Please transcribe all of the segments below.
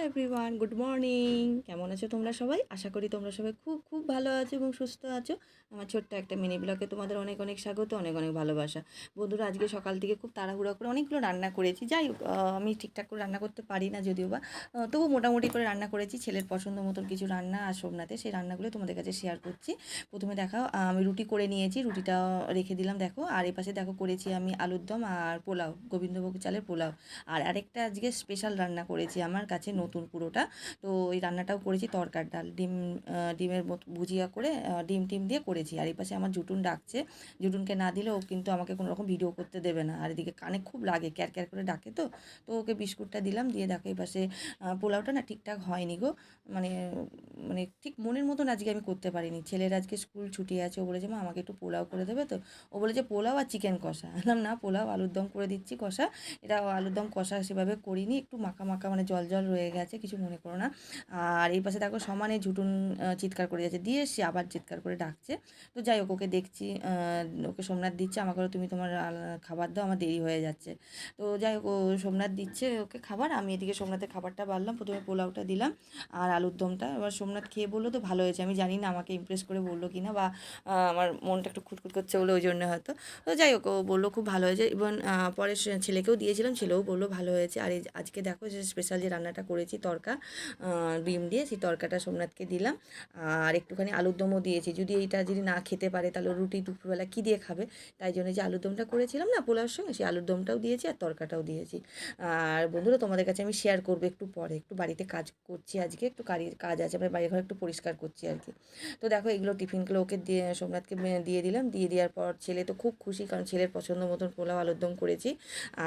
Hello everyone, good morning. কেমন আছো তোমরা সবাই? আশা করি তোমরা সবাই খুব খুব ভালো আছো এবং সুস্থ আছো। আমার ছোট্ট একটা মিনি ব্লগে তোমাদের অনেক অনেক স্বাগত, অনেক অনেক ভালোবাসা। বন্ধুরা, আজকে সকাল থেকে খুব তাড়াহুড়ো করে অনেকগুলো রান্না করেছি। যাই হোক, আমি ঠিকঠাক করে রান্না করতে পারি না যদিও বা, তবু মোটামুটি করে রান্না করেছি। ছেলের পছন্দ মতন কিছু রান্না আর সোমনাথে সেই রান্নাগুলো তোমাদের কাছে শেয়ার করছি। প্রথমে দেখাও, আমি রুটি করে নিয়েছি, রুটিটা রেখে দিলাম দেখো। আর এই পাশে দেখো করেছি আমি আলুর দম আর পোলাও, গোবিন্দভোগ চালের পোলাও। আর আরেকটা আজকে স্পেশাল রান্না করেছি, আমার কাছে নতুন পুরোটা। তো ওই রান্নাটাও করেছি, তরকার ডাল, ডিমের মতো ভুজিয়া করে ডিম টিম দিয়ে করেছি। আর এই পাশে আমার জুটুন ডাকছে, জুটুনকে না দিলে ও কিন্তু আমাকে কোনো রকম ভিডিও করতে দেবে না। আর এদিকে কানে খুব লাগে, ক্যার ক্যার করে ডাকে। তো ওকে বিস্কুটটা দিলাম, দিয়ে দেখো এই পাশে পোলাওটা না ঠিকঠাক হয়নি গো। মানে মানে ঠিক মনের মতন আজকে আমি করতে পারিনি। ছেলের আজকে স্কুল ছুটি আছে, ও বলেছে মা আমাকে একটু পোলাও করে দেবে। তো ও বলেছে পোলাও আর চিকেন কষা। বললাম না, পোলাও আলুর দম করে দিচ্ছি কষা। এটা আলুর দম কষা সেভাবে করিনি, একটু মাখা মাখা মানে জল জল রয়ে গেছে, কিছু মনে করো না। আর এই পাশে দেখো সমানে ঝুটুন চিৎকার করে যাচ্ছে, দিয়ে সে আবার চিৎকার করে ডাকছে। তো যাই হোক, ওকে দেখছি, ওকে সোমনাথ দিচ্ছে, আমাকে বলো তুমি তোমার খাবার দাও, আমার দেরি হয়ে যাচ্ছে। তো যাই হোক, ও সোমনাথ দিচ্ছে ওকে খাবার, আমি এদিকে সোমনাথের খাবারটা বাড়লাম। প্রথমে পোলাওটা দিলাম আর আলুর দমটা। এবার সোমনাথ খেয়ে বললো তো ভালো হয়েছে। আমি জানি না আমাকে ইমপ্রেস করে বললো কি না, বা আমার মনটা একটু খুঁতখুত করছে বলে ওই জন্য হয়তো। তো যাই হোক, ও বললো খুব ভালো হয়েছে। এবং পরে ছেলেকেও দিয়েছিলাম, ছেলেও বললো ভালো হয়েছে। আর এই আজকে দেখো যে স্পেশাল যে রান্নাটা করেছি তরকা, ডিম দিয়ে, সেই তরকাটা সোমনাথকে দিলাম। আর একটুখানি আলুর দমও দিয়েছি, যদি এইটা যদি না খেতে পারে তাহলে রুটি দুপুরবেলা কী দিয়ে খাবে, তাই জন্য যে আলুর দমটা করেছিলাম না পোলাওর সঙ্গে, সেই আলুর দমটাও দিয়েছি আর তরকাটাও দিয়েছি। আর বন্ধুরা, তোমাদের কাছে আমি শেয়ার করবো একটু পরে, একটু বাড়িতে কাজ করছি আজকে, একটু কাজ আছে, আমার বাড়ি ঘর একটু পরিষ্কার করছি আর কি। তো দেখো এগুলো টিফিনগুলো ওকে দিয়ে সোমনাথকে দিয়ে দিলাম, দিয়ে দেওয়ার পর ছেলে তো খুব খুশি, কারণ ছেলের পছন্দ মতন পোলাও আলুর দম করেছি।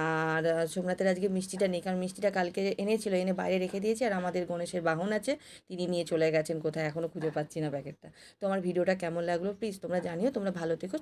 আর সোমনাথের আজকে মিষ্টিটা নেই, কারণ মিষ্টিটা কালকে এনেছিল, এনে বাইরে রেখে দিয়েছে। আর আমাদের গণেশের বাহন আছে, তিনি নিয়ে চলে গেছেন কোথায়, এখনও খুঁজে পাচ্ছি না প্যাকেটটা। তো আমার ভিডিওটা কেমন লাগলো প্লিজ তোমরা জানিও, তোমরা ভালো থেকো।